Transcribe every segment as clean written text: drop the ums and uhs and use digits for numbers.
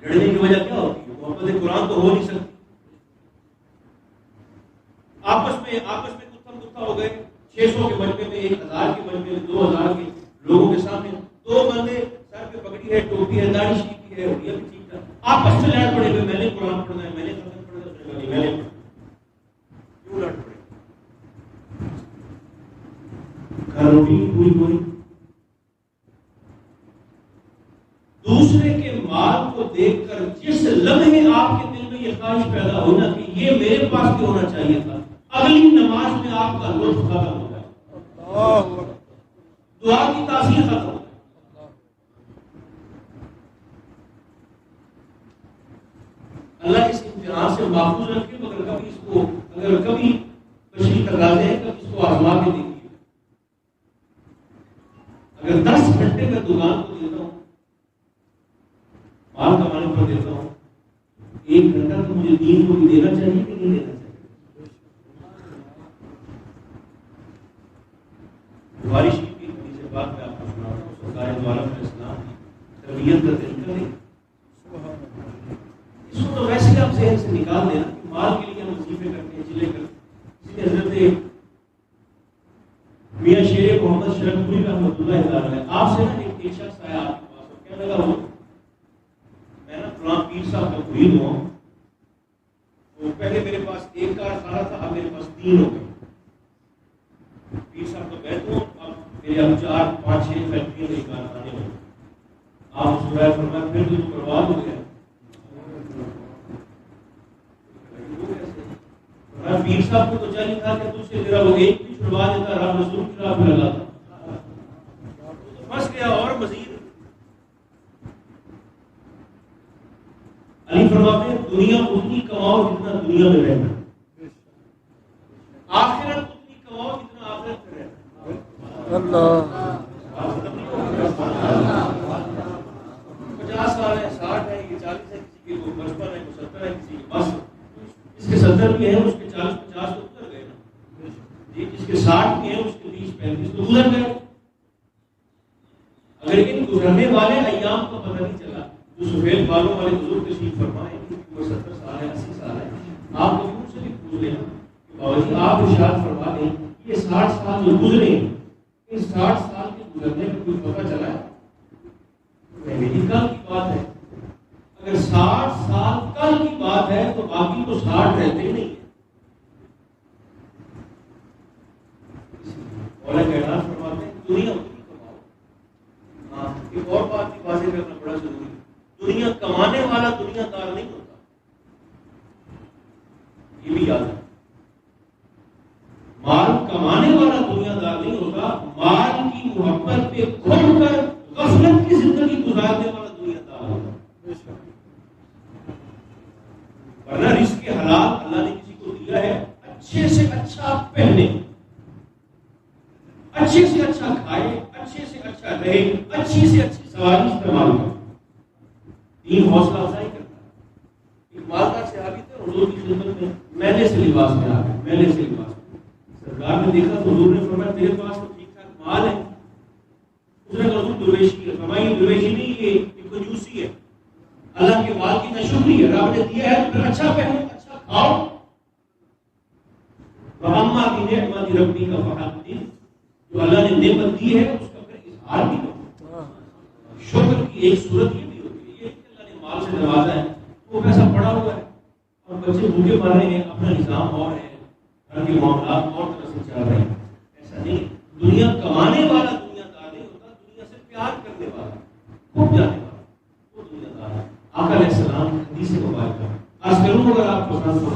لڑنے کی وجہ کیا ہوتی ہے؟ محبت قرآن تو ہو نہیں سکتی. آپس میں گتھم گتھا ہو گئے. 600 کے مجمع میں 1000 کے مجمع میں 2000 کے لوگوں کے سامنے 2 بندے سر پہ پگڑی ہے, ٹوپی ہے, داڑھی شریف ہے, یہ بھی ٹھیک تھا, آپس میں لڑ پڑے ہوئے, میں نے قرآن پڑھنا ہے, میں نے ختم پڑھنا ہے, میں نے کیوں لڑ پڑے؟ گھر روٹی پوری پوری. دوسرے کے مال کو دیکھ کر جس لمحے آپ کے دل میں یہ خواہش پیدا ہونا کہ یہ میرے پاس بھی ہونا چاہیے تھا, اگلی نماز میں آپ کا لطف ختم ہو جائے, دعا کی تاثیر ختم ہو جائے. اللہ اس امتحان سے محفوظ رکھے, مگر کبھی اس کو اگر کبھی بشری تقاضے ہیں کبھی اس کو آزما کے دیکھیے. اگر 10 گھنٹے میں دکان کو دیتا ہوں, مال کمانے پر دیتا ہوں, 1 گھنٹہ تو مجھے دین کو بھی دینا چاہیے کہ نہیں دینا چاہیے؟ بخاری شریف کی حدیث پاک میں آپ کو سناتا ہوں, سرکار دو عالم علیہ السلام کی تربیت کا طریقہ نہیں. اس کو تو ویسے ہی آپ ذہن سے نکال دینا کہ مال کے لیے ہم وظیفے کرتے ہیں, چلے کرتے ہیں. اسی لیے حضرت میاں شیر محمد شرف پوری رحمۃ اللہ علیہ آپ سے نا ایک شخص آیا آپ کے پاس اور کہنے لگا, میں نا فلاں پیر صاحب کا مرید ہوں, تو پہلے میرے پاس 1 کارخانہ تھا, اب میرے پاس 3 ہو گئے. پیر صاحب کا بیت ہوں, اب میرے اب 4 5 6 فیکٹریاں میری کارخانے ہوں. آپ مسکرائے فرمایا پھر تو برباد ہو گیا. پیر صاحب کو تو چاہیے تھا کہ تجھ سے میرا وہ ایک بھی چھڑوا دیتا, رب رسول کی راہ پہ لگاتا, پھنس گیا. اور مزید علی فرماتے ہیں دنیا اتنی کماؤ جتنا دنیا میں رہنا, آخرت اتنی کماؤ جتنا آخرت میں رہنا. اللہ 50 سال ہے, 60 ہے, یہ 40 ہے, کسی کے 55 ہے, 70 ہے, کسی کے بس اس کے 70 بھی ہیں, اس کے 40 50 تو گزر گئے نا جی, جس کے 60 بھی ہیں اس کے 20 35 تو گزر گئے. اگر ان گزرنے والے ایام کا پتہ نہیں چلا, جو سفید بالوں والے بزرگ تشریف فرمائے وہ 70 سال ہے 80 سال ہے, آپ کبھی ان سے بھی پوچھ لینا کہ بابا جی آپ ارشاد فرما دیں یہ 60 سال جو گزرے, ان 60 سال کے گزرنے کا کوئی پتہ چلا ہے؟ میری کل کی بات ہے. اگر 60 سال کل کی بات ہے تو باقی تو 60 رہتے ہی نہیں ہے. مولا کائنات فرماتے ہیں دنیا اتنی کماؤ. ہاں ایک اور بات کی واضح کرنا بڑا ضروری ہے, دنیا کمانے والا دنیا دار نہیں ہوتا, یہ بھی یاد ہے. مال کمانے والا دنیا دار نہیں ہوتا, مال کی محبت پہ کھل کر غفلت کی زندگی گزارنے والا دنیا دار ہوتا. ورنہ رزق کے حالات اللہ نے کسی کو دیا ہے, اچھے سے اچھا پہنے, اچھے سے اچھا کھائے, اچھے سے اچھا رہے, اچھی سے اچھی سواری استعمال کرے. دین حوصلہ افزائی کرتا ہے. ایک مالدار صحابی تھے, حضور کی خدمت میں میلے سے لباس میں آ گئے, میلے سے لباس میں. سرکار نے دیکھا تو حضور نے فرمایا تیرے پاس تو ٹھیک ٹھاک مال ہے. اس نے کہا حضور درویشی ہے. فرمایا یہ درویشی نہیں, یہ کنجوسی ہے, اللہ کے مال کی ناشکری ہے. رب نے دیا ہے تو اچھا پہنو, اچھا کھاؤ. وَأَمَّا بِنِعْمَةِ رَبِّكَ فَحَدِّثْ, جو اللہ نے نعمت دی ہے اس کا پھر اظہار بھی کرو. شکر کی ایک صورت یہ بھی ہوتی ہے, یہ اللہ نے مال سے نوازا ہے, وہ پیسہ پڑا ہوا ہے اور بچے بھوکے مر رہے ہیں, اپنا نظام اور ہے, گھر کے معاملات اور طرح سے چل رہے ہیں. ایسا نہیں. دنیا کمانے والا دنیا دار نہیں ہوتا, دنیا سے پیار کرنے والا, خوب جانے والا وہ دنیا دار ہے. آقا علیہ السلام حدیث مبارکہ عرض کروں اگر آپ کو پسند ہو.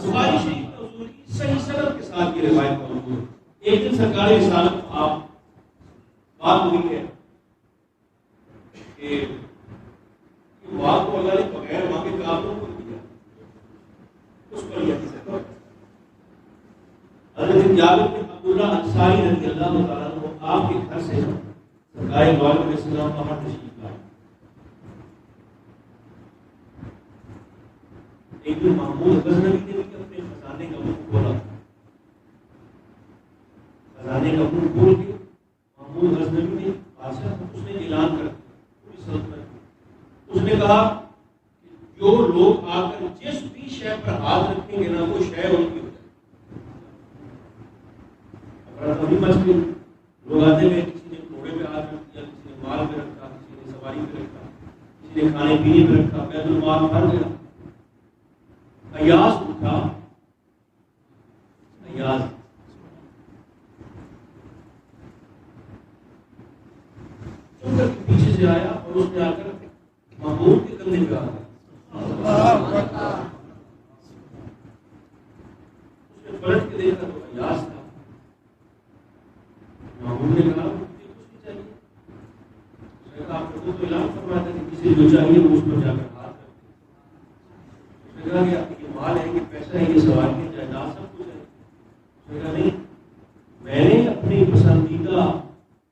بخاری شریف میں حضور کی صحیح سند کے ساتھ یہ روایت موجود ہے. ایک دن سرکار رسالت آپ بات ہوئی ہے کہ مال کو اللہ نے بغیر مانگے کافروں کو دیا, اس پر یہ حضرت جابر بن عبداللہ انصاری رضی اللہ تعالیٰ عنہ آپ کے گھر سے سرکار دو عالم علیہ السلام باہر تشریف لائے. ایک دن محمود غزنوی نے بھی اپنے خزانے کا منہ کھولا. خزانے کا منہ کھول کے محمود غزنوی نے بادشاہ اس نے اعلان کر دیا پوری سلطنت. اس نے کہا جو لوگ آ کر جس بھی شے پر ہاتھ رکھیں گے نا وہ شے ان کی ہو جائے. ابھی مچ گئی. لوگ آتے ہوئے کسی نے گھوڑے پہ ہاتھ رکھ دیا, کسی نے مال پہ رکھا, کسی نے سواری پہ رکھا, کسی نے کھانے پینے پہ رکھا. بیت المال بھر گیا. ایاز اٹھا, ایاز چل کر پیچھے سے آیا اور اس نے آ کر محمود کے کندھے پہ آ گیا. اس نے پلٹ کے دیکھا تو ایاز تھا. محمود نے کہا مجھے کچھ نہیں چاہیے. اس نے کہا آپ کو تو اعلان فرمایا تھا کہ کسی جو چاہیے وہ اس پر جا کر ہاتھ رکھے. اس نے کہا کہ یہ مال ہے, یہ پیسہ ہے, یہ سواری ہے, جائیداد سب کچھ ہے. اس نے کہا نہیں, میں نے اپنی پسندیدہ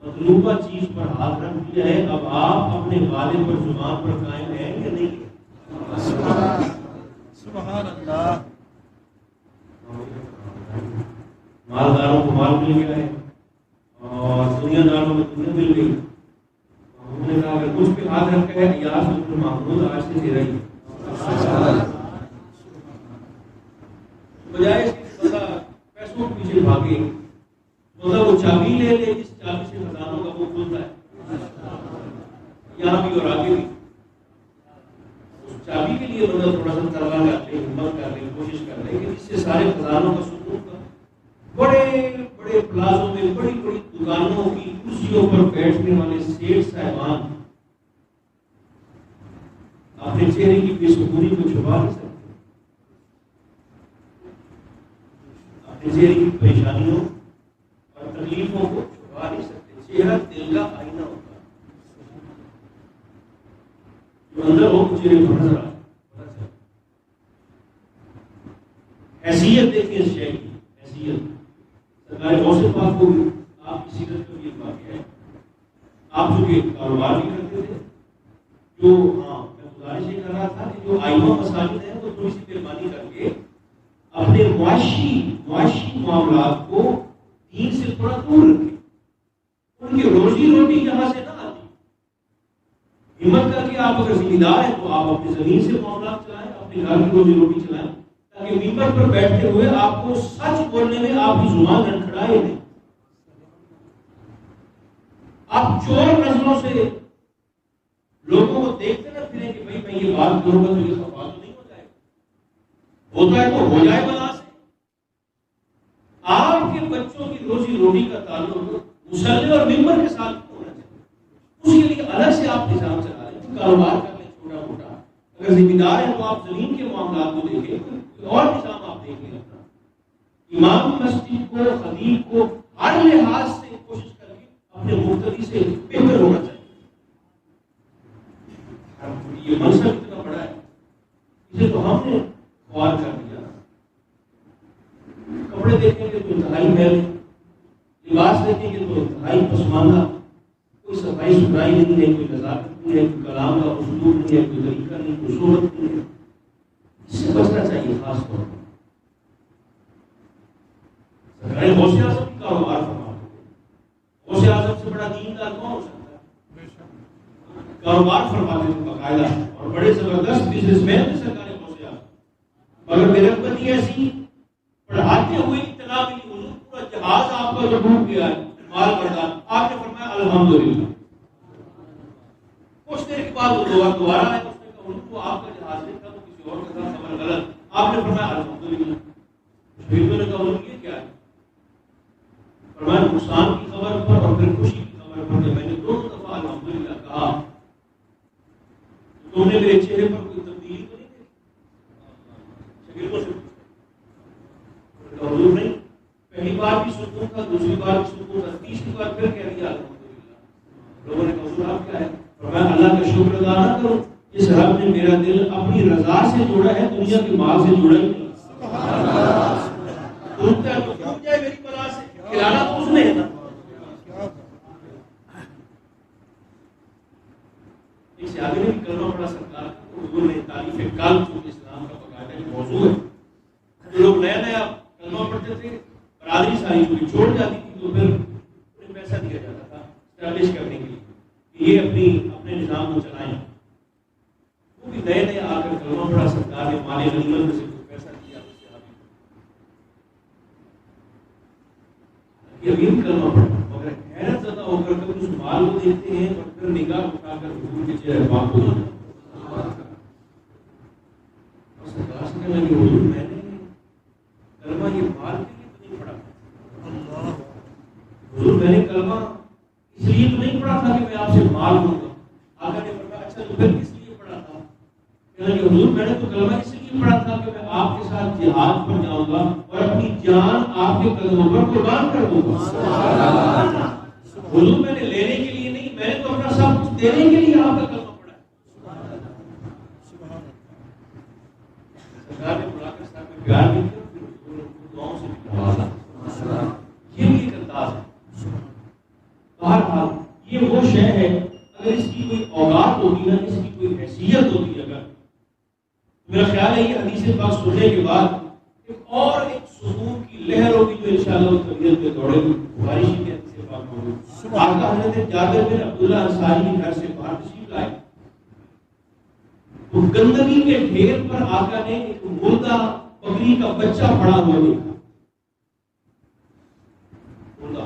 مطلوبہ چیز پر ہاتھ رکھ دیا ہے. اب آپ اپنے وعدے پر زبان پر قائم ہیں یا نہیں؟ سبحان اللہ. مالداروں کو مال مل گیا ہے اور دنیا داروں کو دنیا مل گئی. انہوں نے کہا اگر کچھ پہ ہاتھ رکھا ہے ایاز بن محمود آج سے تیرا ہی ہے. بجائے اس کے پیسوں کے پیچھے بھاگے, مطلب وہ چابی لے لے جس چابی سے خزانوں کا وہ کھلتا ہے. یہاں بھی اور آگے بھی اس چابی کے لیے مطلب تھوڑا سا ترغا کر لے, ہمت کر لے, کوشش کر لے کہ جس سے سارے خزانوں کا سکون کا بڑے بڑے پلازوں میں بڑی بڑی دکانوں کی کرسیوں پر بیٹھنے والے سیٹھ صاحبان اپنے چہرے کی بے سکونی کو چھپا نہیں سکتے, اپنے چہرے کی پریشانیوں اور تکلیفوں کو چھپا نہیں سکتے. چہرہ دل کا آئینہ ہوتا ہے, جو اندر ہو چہرے پر نظر آئے. حیثیت دیکھیں اس شے کی, حیثیت. سرکار غوث پاک کو آپ کی سیرت کا یہ واقعہ ہے. آپ جو کہ کاروبار بھی کرتے تھے, جو میں گزارش یہ کر رہا تھا کہ جو آئمہ مساجد ہیں وہ تھوڑی سی مہربانی کر کے اپنے معاشی معاملات کو دین سے تھوڑا دور رکھیں. ان کی روزی روٹی یہاں سے نہ آتی. ہمت کر کے آپ اگر ذمہ دار ہیں تو آپ اپنی زمین سے معاملات چلائیں, اپنے گھر کی روزی روٹی چلائیں, تاکہ ممبر پر بیٹھتے ہوئے آپ کو سچ بولنے میں آپ کی زبان لڑکھڑائے نہیں. آپ چور نظروں سے لوگوں کو دیکھتے نہ پھریں کہ بھائی میں یہ بات کروں گا تو یہ خفا تو نہیں ہو جائے گا. ہوتا ہے تو ہو جائے بلا سے. آپ کے بچوں کی روزی روٹی کا تعلق مصلی اور ممبر کے ساتھ ہونا چاہیے. اس کے لیے الگ سے آپ نظام چلا لیں, کاروبار کر لیں چھوٹا موٹا. اگر ذمہ دار ہیں تو آپ زمین کے معاملات کو دیکھیں, کوئی اور نظام آپ دیکھ لیں اپنا. امام مسجد کو, خطیب کو ہر لحاظ سے کوشش کر کے اپنے مقتدی سے بہتر ہونا چاہیے. یہ منصب اتنا بڑا ہے, اسے تو ہم نے خوار کر دیا. کپڑے دیکھیں گے تو انتہائی میل, لباس دیکھیں گے تو انتہائی پسماندہ, کوئی صفائی ستھرائی نہیں ہے, کوئی نظافت نہیں ہے, کوئی کلام کا اسلوب نہیں ہے, کوئی طریقہ نہیں, کوئی صورت نہیں ہے. اس سے بچنا چاہیے خاص طور پر. سرکار غوث اعظم کی کاروبار فرماتے تھے. غوث اعظم سے بڑا دیندار کون ہو سکتا ہے؟ کاروبار فرماتے تھے باقاعدہ, اور بڑے زبردست بزنس مین تھے سرکار غوث اعظم. مگر میرے بنی ایسی پڑھاتے ہوئے اطلاع ملی, حضور پورا جہاز آپ کا جو ڈوب گیا ہے مال بردار, آپ نے فرمایا الحمدللہ. کچھ دیر کے بعد وہ دوبارہ آئے, اس نے کہا حضور کو آپ کا جہاز نہیں تھا, وہ کسی اور کا تھا, خبر غلط. آپ نے فرمایا الحمدللہ. شہیدوں نے کہا حضور یہ کیا ہے؟ فرمایا نقصان کی خبر پر اور پھر خوشی کی خبر پر. میں نے دونوں دفعہ الحمدللہ کہا, تم نے میرے چہرے پر کوئی تبدیلی تو نہیں دیکھی؟ شاگردوں سے حضور نہیں, پہلی بار بھی سکون تھا, دوسری بار بھی سکون تھا, تیسری بار پھر کہہ دیا الحمدللہ. لوگوں نے کہا حضور آپ کیا ہے؟ فرمایا اللہ کا شکر ادا نہ کرو, اس رب نے میرا دل اپنی رضا سے جوڑا ہے, دنیا کے مال سے جوڑا ہی نہیں. ڈوبتا ہے تو ڈوب جائے میری بلا سے, کھلانا تو اس نے ہے نا. ایک صحابی نے بھی کلمہ پڑھا سرکار کو, حضور نے تعریف قلب جو اسلام کا باقاعدہ ایک موضوع ہے. جو لوگ نیا نیا کلمہ پڑھتے تھے, برادری ساری چوری چھوڑ جاتی تھی, تو پھر انہیں پیسہ دیا جاتا تھا اسٹیبلش کرنے کے لیے کہ یہ اپنے نظام کو چلائیں. نئے نئے آ کر کلمہ پڑھا، سرکار نے مال غنیمت میں سے کچھ پیسہ دیا کہ ابھی بھی کلمہ پڑھا، مگر حیرت زدہ ہو کر کبھی اس مال کو دیکھتے ہیں اور پھر نگاہ اٹھا کر حضور کے چہرے پاک کو اور سرکار سے کہنے لگے حضور میں نے کلمہ یہ مال کے لیے تو نہیں پڑھا، حضور میں نے کلمہ اس لیے تو نہیں پڑھا تھا کہ میں آپ سے مال لوں گا۔ آقا نے فرمایا اچھا تو پھر کس لیے پڑھا تھا؟ کہنے لگے حضور میں نے تو کلمہ اس لیے پڑھا تھا کہ میں آپ کے ساتھ جہاد پر جاؤں گا اور اپنی جان آپ کے قدموں پر قربان کر دوں گا۔ حضور میں نے لینے کے لیے نہیں، میں نے تو اپنا سب کچھ دینے کے لیے آپ کا کلمہ پڑھا ہے۔ سرکار نے بلا کر صاحب میں پیار بھی کیا، پھر حضور کو دعاؤں سے بھی نوازا۔ یہ بھی ایک انداز ہے۔ بہرحال یہ وہ شے ہے، اگر اس کی کوئی اوقات ہوتی نا، اس کی کوئی حیثیت ہوتی اگر، میرا خیال ہے یہ حدیث پاک سننے کے بعد ایک سکون کی لہر ہوگی جو انشاءاللہ وہ طبیعت میں دوڑے گی۔ بخاری شریف کے حدیث پاک موجود آقا حضرت جابر بن عبداللہ انصاری کے گھر سے باہر تشریف لائے تو گندگی کے ڈھیر پر آقا نے ایک مردہ بکری کا بچہ پڑا ہوا دیکھا۔ مردہ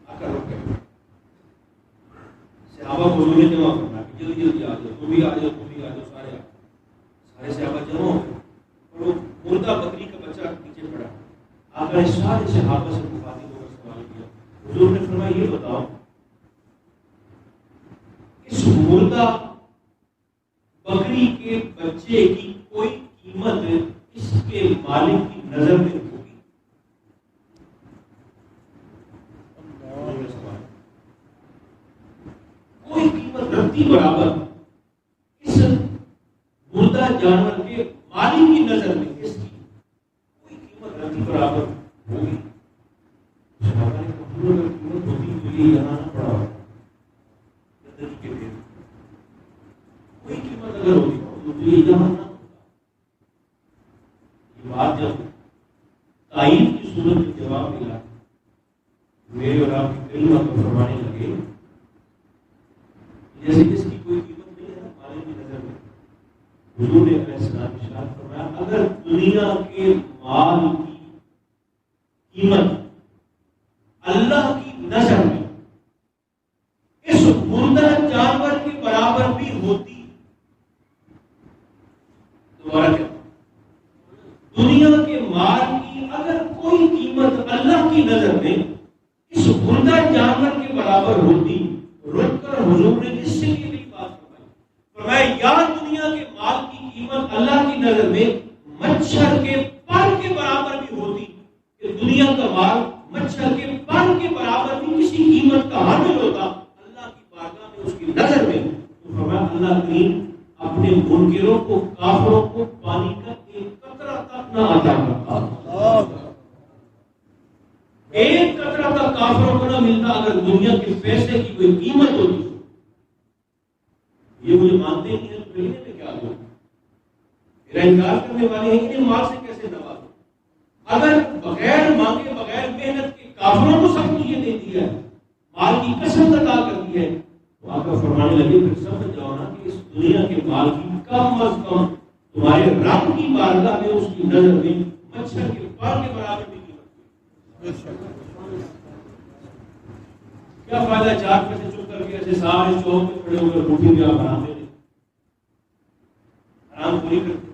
آقا رک گئے، صحابہ کو حضور نے جمع کرنا کہ جلدی جلدی آ جاؤ، تم بھی آ جاؤ، تم بھی آ جاؤ، سارے صحابہ جمع ہو گئے اور وہ مردہ بکری کا بچہ نیچے پڑا۔ آقا نے سارے صحابہ سے مخاطب ہو کر سوال کیا، حضور نے فرمایا یہ بتاؤ اس مردہ بکری کے بچے کی کوئی قیمت اس کے مالک کی نظر میں ہوگی؟ کوئی قیمت رتی برابر اس مردہ جانور کے مالک کی نظر میں اس کی کوئی قیمت رتی برابر ہوگی؟ صحابہ نے کہا اگر قیمت ہوتی تو یہ یہاں نہ پڑا ہوتا، کوئی قیمت اگر ہوتی تو یہ یہاں نہ ہوتا۔ یہ بات جب تائید کی صورت میں جواب ملا، میرے اور آپ کی کلمہ کو فرمانے لگے جیسے جس کی کوئی قیمت نہیں ہے مالک کی نظر میں۔ حضور نے علیہ السلام ارشاد فرمایا اگر دنیا کے مال کی قیمت اللہ کی نظر میں اس مردہ جانور کے برابر بھی ہوتی، دوبارہ کیا دنیا کے مال کی اگر کوئی قیمت اللہ کی نظر میں اس مردہ جانور کے برابر ہوتی، رک کر حضور نے اس سے یہ بھی بات فرمایا یا دنیا کے مال کی قیمت اللہ کی نظر میں مچھر کے پر کے برابر بھی ہوتی کہ دنیا کا مال مچھر کے پر کے برابر بھی کسی قیمت کا حامل ہوتا اللہ کی بارگاہ میں اس کی نظر میں، تو فرمایا اللہ کریم اپنے منکروں کو کافروں کو پانی کا ایک قطرہ تک نہ عطا کرتا، ایک قطرہ تک کافروں کو نہ ملتا اگر دنیا کے پیسے کی کوئی قیمت ہوتی۔ یہ مجھے مانتے نہیں ہیں تو ملنے میں کیا دوں؟ میرا انکار کرنے والے ہیں کہ مال سے کیسے نوازو؟ اگر بغیر مانگے بغیر محنت کے کافروں کو سب کچھ یہ دے دیا ہے، مال کی قسم ادا کر دی ہے، تو آقا فرمانے لگے پھر سمجھ جاؤ نا کہ اس دنیا کے مال کی کم از کم تمہارے رب کی بارگاہ میں اس کی نظر میں مچھر کے پر کے برابر بھی قیمت ہے۔ کیا فائدہ چار پیسے چپ کر کے ایسے سارے چوک میں کھڑے ہو کر روٹی بھی آپ آرام دے دیں، آرام پوری کرتے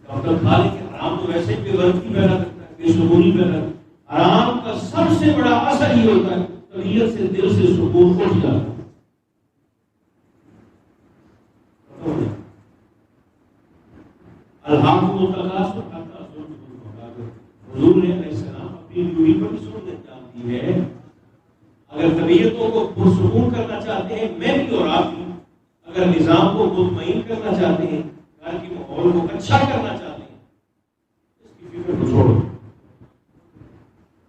ڈاکٹر کھا لیں کہ آرام تو ویسے بے برکتی پیدا کرتا ہے، بے سکونی پیدا کرتا ہے۔ آرام کا سب سے بڑا اثر یہ ہوتا ہے طبیعت سے دل سے سکون اٹھ جاتا ہے۔ الحاکم التکاثر حتی زرتم المقابر، حضور نے علیہ السلام اپنی بیوی پر سنت ڈال دی ہے اگر طبیعتوں کو پرسکون کرنا چاہتے ہیں، میں بھی اور آپ بھی، اگر نظام کو مطمئن کرنا چاہتے ہیں، گھر کے ماحول کو اچھا کرنا چاہتے ہیں، اس کی فکر کو چھوڑو،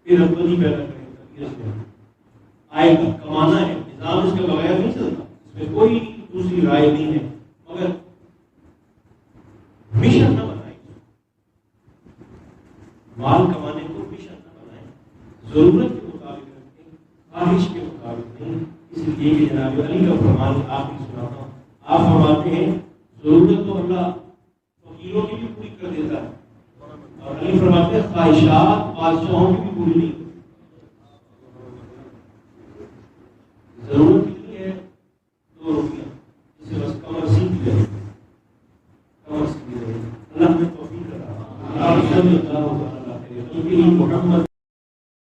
پھر رغبتی پیدا کریں طبیعت سے آئے گا، کمانا ہے، نظام اس کے بغیر نہیں چلتا، اس میں کوئی دوسری رائے نہیں ہے، مگر مشن نہ بنائیں، مال کمانے کو مشن نہ بنائیں، ضرورت کے مطابق رکھیں، خواہش کے مطابق نہیں، اس لیے کہ جناب علی کا فرمان کہانی آخری سناتا ہوں. آپ فرماتے ہیں ضرورت تو اللہ فقیروں کی بھی پوری کر دیتا ہے, اور علی فرماتے ہیں خواہشات بادشاہوں کی بھی پوری نہیں. ضرورت کتنی ہے؟ 2 روپیہ, جسے بس کمر سیکھ لے, کمر سیکھ لے. اللہ ہمیں توفیق کرا.